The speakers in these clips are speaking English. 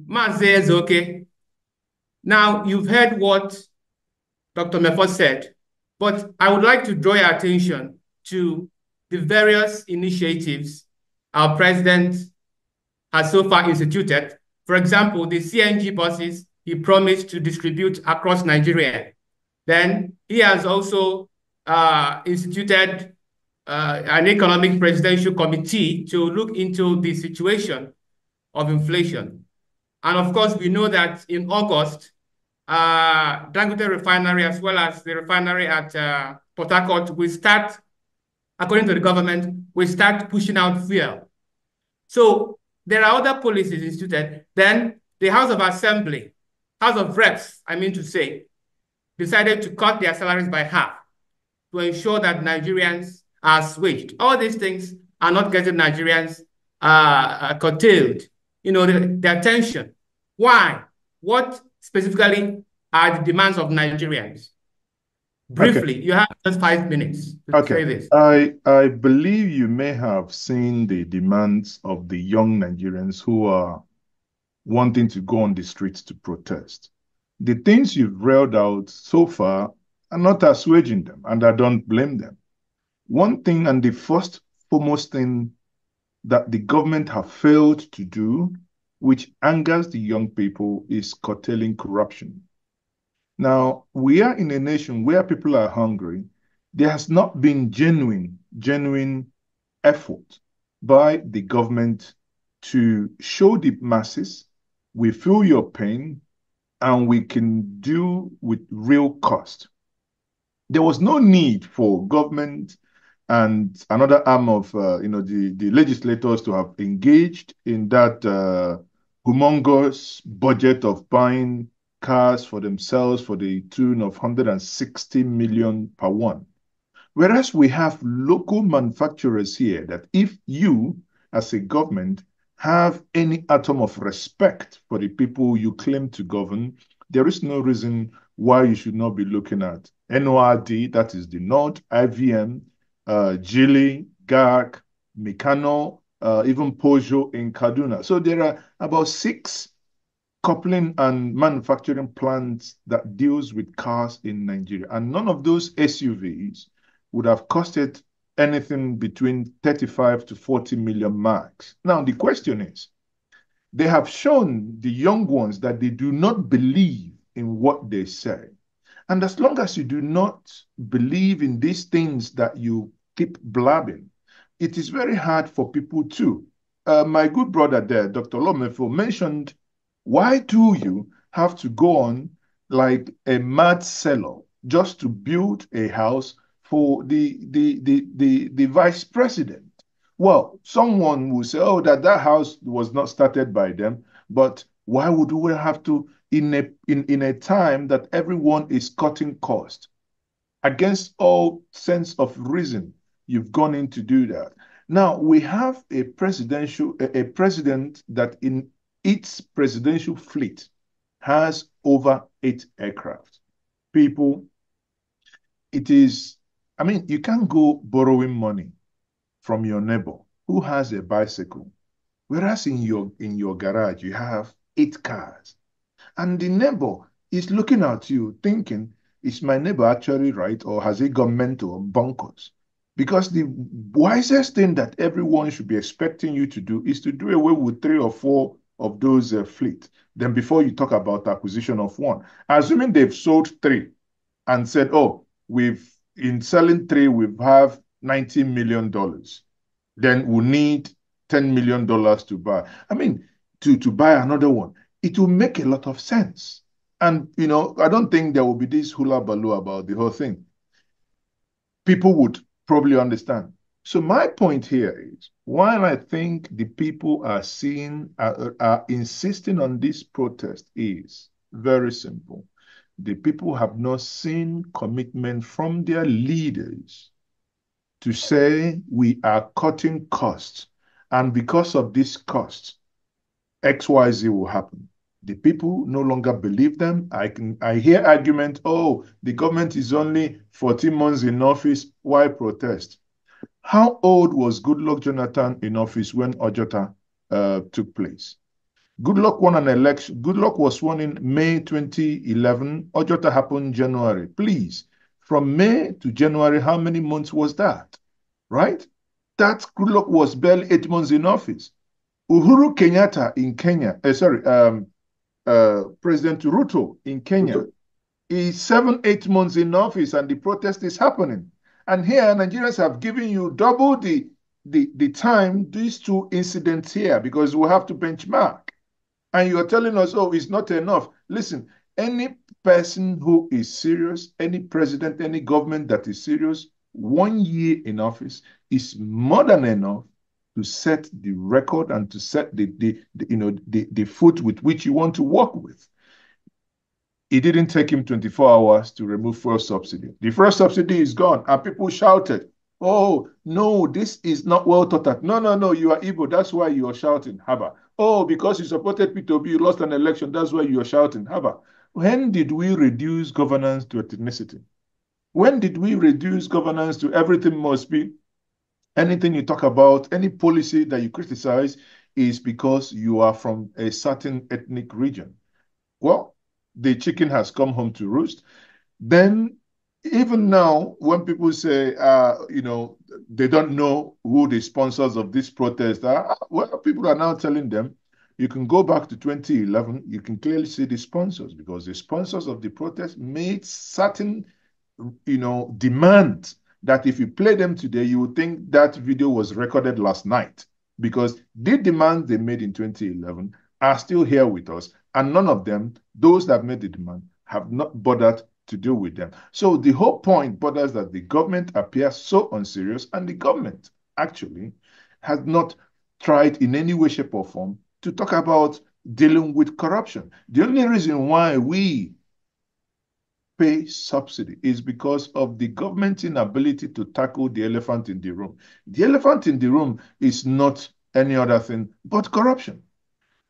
Mazi okay. Now, you've heard what Dr. Mefo said, but I would like to draw your attention to the various initiatives our president has so far instituted. For example, the CNG buses he promised to distribute across Nigeria. Then he has also instituted an economic presidential committee to look into the situation of inflation. And of course, we know that in August, Dangote refinery as well as the refinery at Port Harcourt will start, according to the government, will start pushing out fuel. So there are other policies instituted. Then the House of Assembly, House of Reps, I mean to say, decided to cut their salaries by half to ensure that Nigerians are switched. All these things are not getting Nigerians curtailed, the attention. Why? What specifically are the demands of Nigerians? Okay. Briefly, you have just 5 minutes to Okay. say this. I believe you may have seen the demands of the young Nigerians who are wanting to go on the streets to protest. The things you've railed out so far are not assuaging them, and I don't blame them. One thing, and the first foremost thing that the government have failed to do, which angers the young people, is curtailing corruption. Now, we are in a nation where people are hungry. There has not been genuine effort by the government to show the masses, we feel your pain and we can do with real cost. There was no need for government and another arm of the legislators to have engaged in that humongous budget of buying cars for themselves for the tune of 160 million per one. Whereas we have local manufacturers here that if you, as a government, have any atom of respect for the people you claim to govern, there is no reason why you should not be looking at NORD, that is the North, IVM, Geely, GAC, Meccano, even Peugeot in Kaduna. So there are about 6 coupling and manufacturing plants that deals with cars in Nigeria. And none of those SUVs would have costed anything between 35 to 40 million marks. Now, the question is, they have shown the young ones that they do not believe in what they say. And as long as you do not believe in these things that you keep blabbing, it is very hard for people to. My good brother there, Dr. Lomefo, mentioned, why do you have to go on like a mad seller just to build a house for the vice president? Well, someone will say, oh, that house was not started by them, but why would we have to in a time that everyone is cutting cost against all sense of reason? You've gone in to do that. Now we have a president that in its presidential fleet has over 8 aircraft. People, it is, I mean, you can't go borrowing money from your neighbor who has a bicycle, whereas in your garage you have 8 cars. And the neighbor is looking at you thinking, is my neighbor actually right or has he gone mental or bonkers? Because the wisest thing that everyone should be expecting you to do is to do away with 3 or 4 of those fleet. Then before you talk about acquisition of one, assuming they've sold 3 and said, oh, in selling 3, we have $90 million. Then we need $10 million to buy. I mean, to buy another one, it will make a lot of sense. And, I don't think there will be this hula baloo about the whole thing. People would probably understand. So my point here is, while I think the people are insisting on this protest is very simple. The people have not seen commitment from their leaders to say we are cutting costs, and because of this cost, XYZ will happen. The people no longer believe them. I hear argument, oh, the government is only 14 months in office. Why protest? How old was Goodluck Jonathan in office when Ojota took place? Goodluck won an election. Goodluck was sworn in May 2011. Ojota happened January. Please, from May to January, how many months was that? Right? That Goodluck was barely 8 months in office. Uhuru Kenyatta in Kenya, President Ruto in Kenya is 7, 8 months in office and the protest is happening. And here, Nigerians have given you double the time these two incidents here because we have to benchmark. And you're telling us, oh, it's not enough. Listen, any person who is serious, any president, any government that is serious, 1 year in office is more than enough to set the record and to set the foot with which you want to work with. It didn't take him 24 hours to remove fuel subsidy. The fuel subsidy is gone, and people shouted, oh, no, this is not well thought out. No, no, no, you are Igbo. That's why you are shouting, Haba. Oh, because you supported P2B, you lost an election. That's why you are shouting, Haba. When did we reduce governance to ethnicity? When did we reduce governance to everything must be? Anything you talk about, any policy that you criticize is because you are from a certain ethnic region. Well, the chicken has come home to roost. Then even now, when people say, they don't know who the sponsors of this protest are, well, people are now telling them, you can go back to 2011, you can clearly see the sponsors because the sponsors of the protest made certain, demands that if you play them today, you would think that video was recorded last night because the demands they made in 2011 are still here with us. And none of them, those that made the demand, have not bothered to deal with them. So the whole point bothers that the government appears so unserious, and the government actually has not tried in any way, shape, or form to talk about dealing with corruption. The only reason why we pay subsidy is because of the government's inability to tackle the elephant in the room. The elephant in the room is not any other thing but corruption.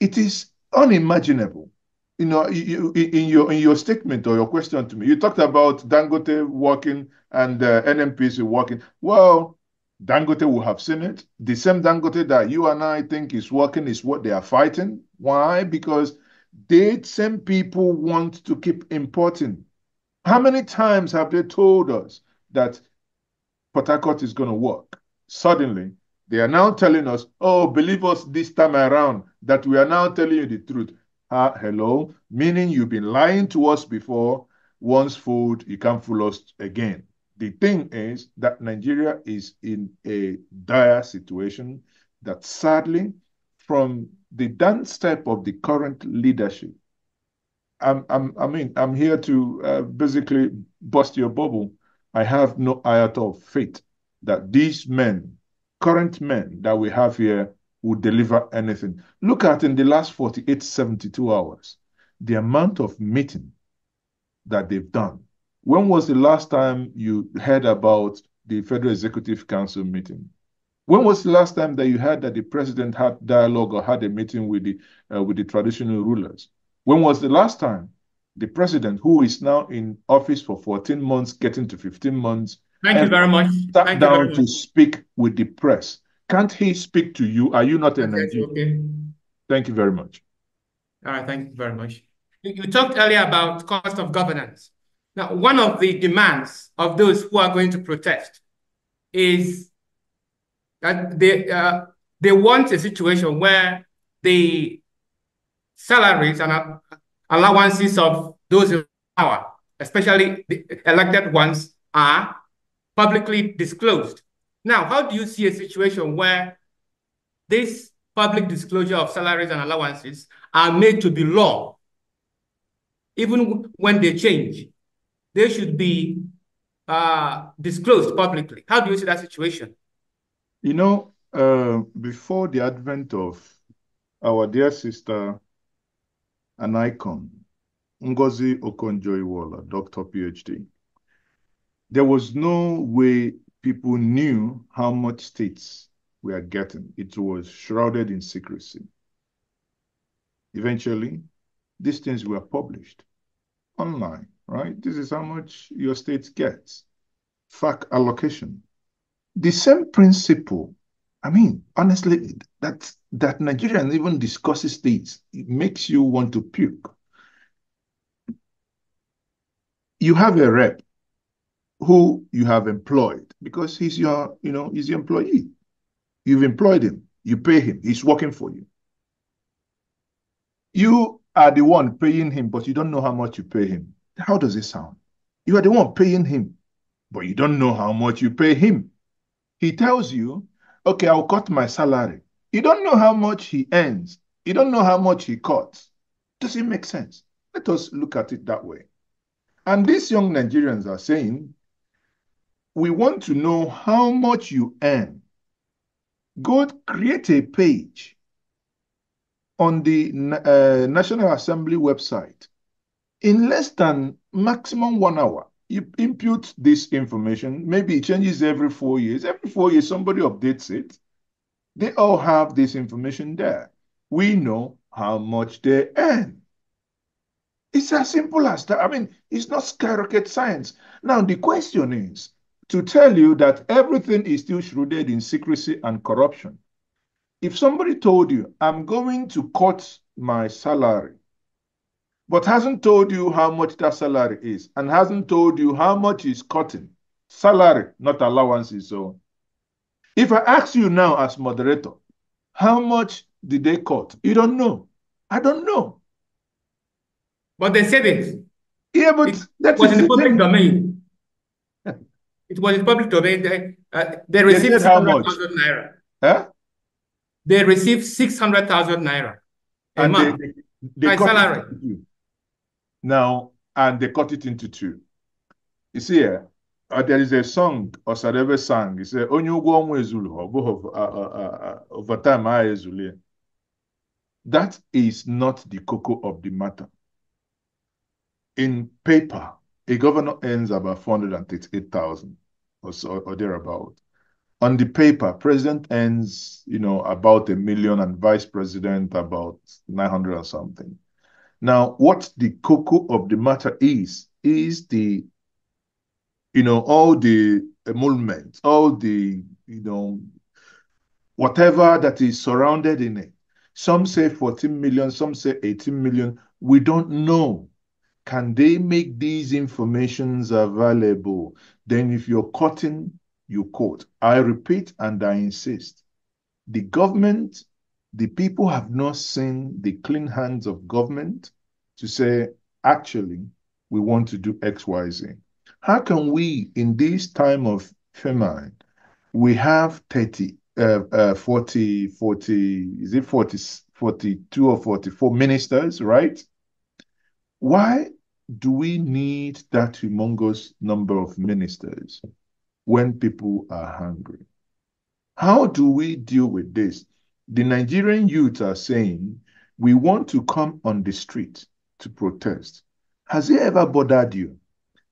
It is unimaginable. In your statement or your question to me, you talked about Dangote working and NNPC working. Well, Dangote will have seen it. The same Dangote that you and I think is working is what they are fighting. Why? Because the same people want to keep importing. How many times have they told us that Port Harcourt is going to work? Suddenly, they are now telling us, oh, believe us this time around, that we are now telling you the truth. Hello? Meaning you've been lying to us before. Once fooled, you can't fool us again. The thing is that Nigeria is in a dire situation that sadly, from the dance step of the current leadership, I'm here to basically bust your bubble. I have no iota of faith that these men, current men that we have here, will deliver anything. Look at in the last 48, 72 hours, the amount of meeting that they've done. When was the last time you heard about the Federal Executive Council meeting? When was the last time that you heard that the president had dialogue or had a meeting with the traditional rulers? When was the last time the president, who is now in office for 14 months, getting to 15 months, Thank you very much. sat down to speak with the press? Can't he speak to you? Are you not a Nigerian? Okay. Thank you very much. All right, thank you very much. You talked earlier about cost of governance. Now, one of the demands of those who are going to protest is that they want a situation where the salaries and allowances of those in power, especially the elected ones, are publicly disclosed. Now, how do you see a situation where this public disclosure of salaries and allowances are made to be law? Even when they change, they should be disclosed publicly. How do you see that situation? Before the advent of our dear sister, an icon, Ngozi Okonjo-Iweala, Doctor, PhD, there was no way people knew how much states we are getting. It was shrouded in secrecy. Eventually, these things were published online, right? This is how much your state gets. FAC allocation. The same principle I mean, honestly, that Nigerian even discusses this, it makes you want to puke. You have a rep who you have employed because he's he's your employee. You've employed him, you pay him, he's working for you. You are the one paying him, but you don't know how much you pay him. How does it sound? You are the one paying him, but you don't know how much you pay him. He tells you, okay, I'll cut my salary. You don't know how much he earns. You don't know how much he cuts. Does it make sense? Let us look at it that way. And these young Nigerians are saying, we want to know how much you earn. Go create a page on the National Assembly website. In less than maximum 1 hour, you input this information. Maybe it changes every 4 years. Every 4 years, somebody updates it. They all have this information there. We know how much they earn. It's as simple as that. I mean, it's not rocket science. Now, the question is to tell you that everything is still shrouded in secrecy and corruption. If somebody told you, I'm going to cut my salary, but hasn't told you how much that salary is, and hasn't told you how much is cutting, salary, not allowances. So if I ask you now as moderator, how much did they cut? You don't know. I don't know. But they said it. Yeah, but that was is in the the public thing. domain. It was in the public domain. They They received said how much? 600,000 naira. Huh? They received 600,000 naira a And month. they My cut it salary. into two. Now, and they cut it into two. You see here, there is a song Osadebe sang. He said, Onye ụgwọ ọnwa ezulu, ọ bụghị overtime a ezulu. That is not the cocoa of the matter. In paper, a governor earns about 438,000 or so, or thereabout. On the paper, president earns, about 1 million and vice president about 900 or something. Now, what the cocoa of the matter is the, all the emoluments, all the, whatever that is surrounded in it. Some say 14 million, some say 18 million. We don't know. Can they make these informations available? Then if you're cutting, you quote. I repeat and I insist. The government, the people have not seen the clean hands of government to say, actually, we want to do X, Y, Z. How can we, in this time of famine, we have 40, is it 40, 42 or 44 ministers, right? Why do we need that humongous number of ministers when people are hungry? How do we deal with this? The Nigerian youth are saying, we want to come on the street to protest. Has it ever bothered you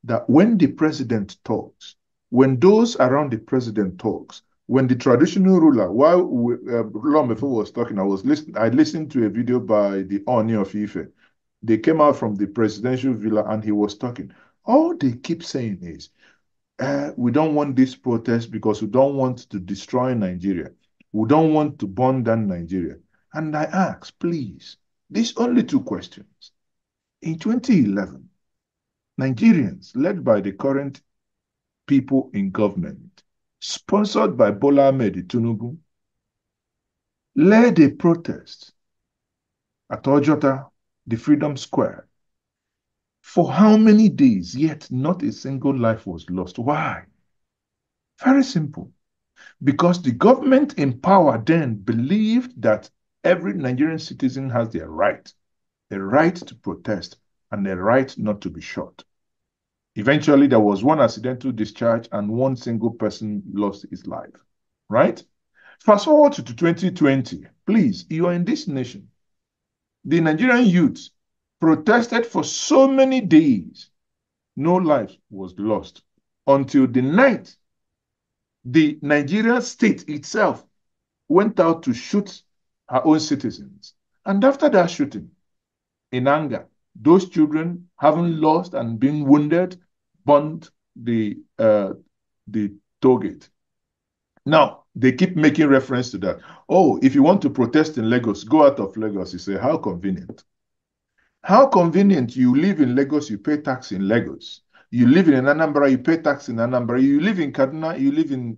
that when the president talks, when those around the president talks, when the traditional ruler, while long before was talking, I listened to a video by the Oni of Ife. They came out from the presidential villa and he was talking. All they keep saying is, we don't want this protest because we don't want to destroy Nigeria. We don't want to burn down Nigeria. And I ask, please, these only two questions. In 2011, Nigerians, led by the current people in government, sponsored by Bola Ahmed Tinubu, led a protest at Ojota, the Freedom Square. For how many days, yet not a single life was lost? Why? Very simple. Because the government in power then believed that every Nigerian citizen has a right to protest and a right not to be shot. Eventually, there was one accidental discharge and one single person lost his life, right? Fast forward to 2020. Please, you are in this nation. The Nigerian youth protested for so many days. No life was lost until the night the Nigerian state itself went out to shoot her own citizens. And after that shooting, in anger, those children, having lost and been wounded, burned the toll gate. Now, They keep making reference to that. Oh, if you want to protest in Lagos, go out of Lagos. You say, how convenient. How convenient. You live in Lagos, you pay tax in Lagos. You live in Anambra, you pay tax in Anambra. You live in Kaduna, you live in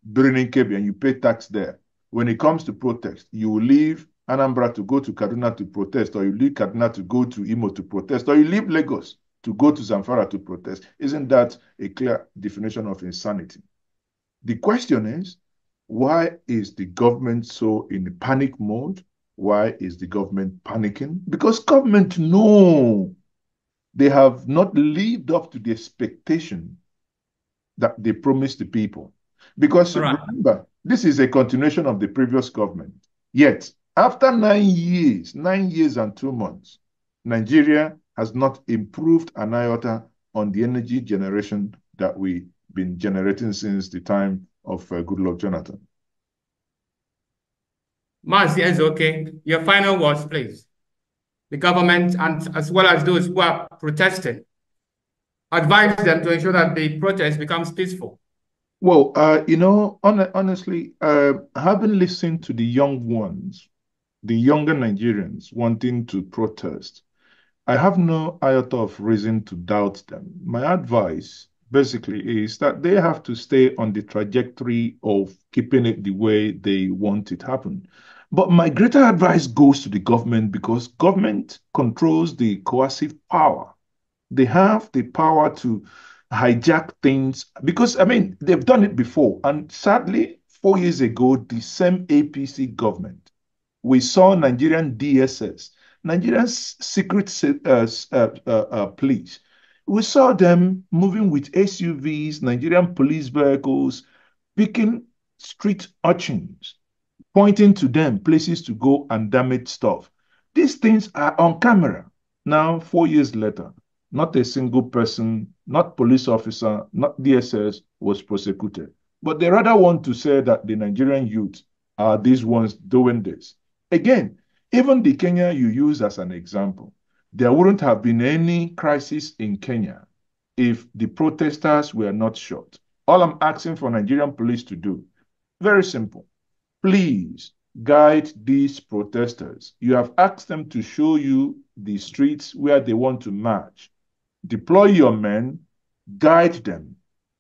Birnin Kebbi, and you pay tax there. When it comes to protest, you leave Anambra to go to Kaduna to protest, or you leave Kaduna to go to Imo to protest, or you leave Lagos to go to Zamfara to protest. Isn't that a clear definition of insanity? The question is, why is the government so in panic mode? Why is the government panicking? Because government know they have not lived up to the expectation that they promised the people. Because remember, this is a continuation of the previous government. Yet, after 9 years, 9 years and 2 months, Nigeria has not improved an iota on the energy generation that we've been generating since the time of Goodluck Jonathan. Mazi Njenje, your final words, please. The government, and as well as those who are protesting, advise them to ensure that the protest becomes peaceful. Well, honestly, having listened to the young ones, the younger Nigerians wanting to protest, I have no iota of reason to doubt them. My advice basically is that they have to stay on the trajectory of keeping it the way they want it happen. But my greater advice goes to the government, because government controls the coercive power. They have the power to hijack things, because, I mean, they've done it before. And sadly, 4 years ago, the same APC government, we saw Nigerian DSS, Nigerian secret police. We saw them moving with SUVs, Nigerian police vehicles, picking street urchins, pointing to them places to go and damage stuff. These things are on camera. Now, 4 years later, not a single person, not police officer, not DSS was prosecuted. But they rather want to say that the Nigerian youth are these ones doing this. Again, even the Kenya you use as an example, there wouldn't have been any crisis in Kenya if the protesters were not shot. All I'm asking for Nigerian police to do, very simple. Please guide these protesters. You have asked them to show you the streets where they want to march. Deploy your men, guide them.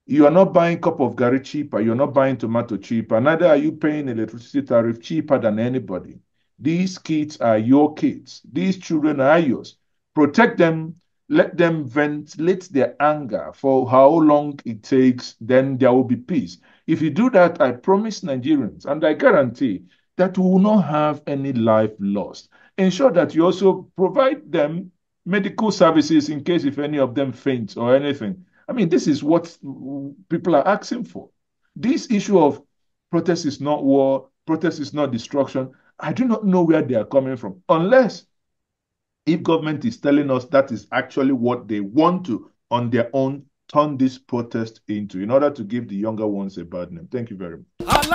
You are not buying a cup of gari cheaper. You're not buying tomato cheaper. Neither are you paying electricity tariff cheaper than anybody. These kids are your kids. These children are yours. Protect them. Let them ventilate their anger for how long it takes. Then there will be peace. If you do that, I promise Nigerians, and I guarantee that we will not have any life lost. Ensure that you also provide them medical services in case if any of them faints or anything. I mean, this is what people are asking for. This issue of protest is not war, protest is not destruction. I do not know where they are coming from, unless if government is telling us that is actually what they want to, on their own, turn this protest into, in order to give the younger ones a bad name. Thank you very much.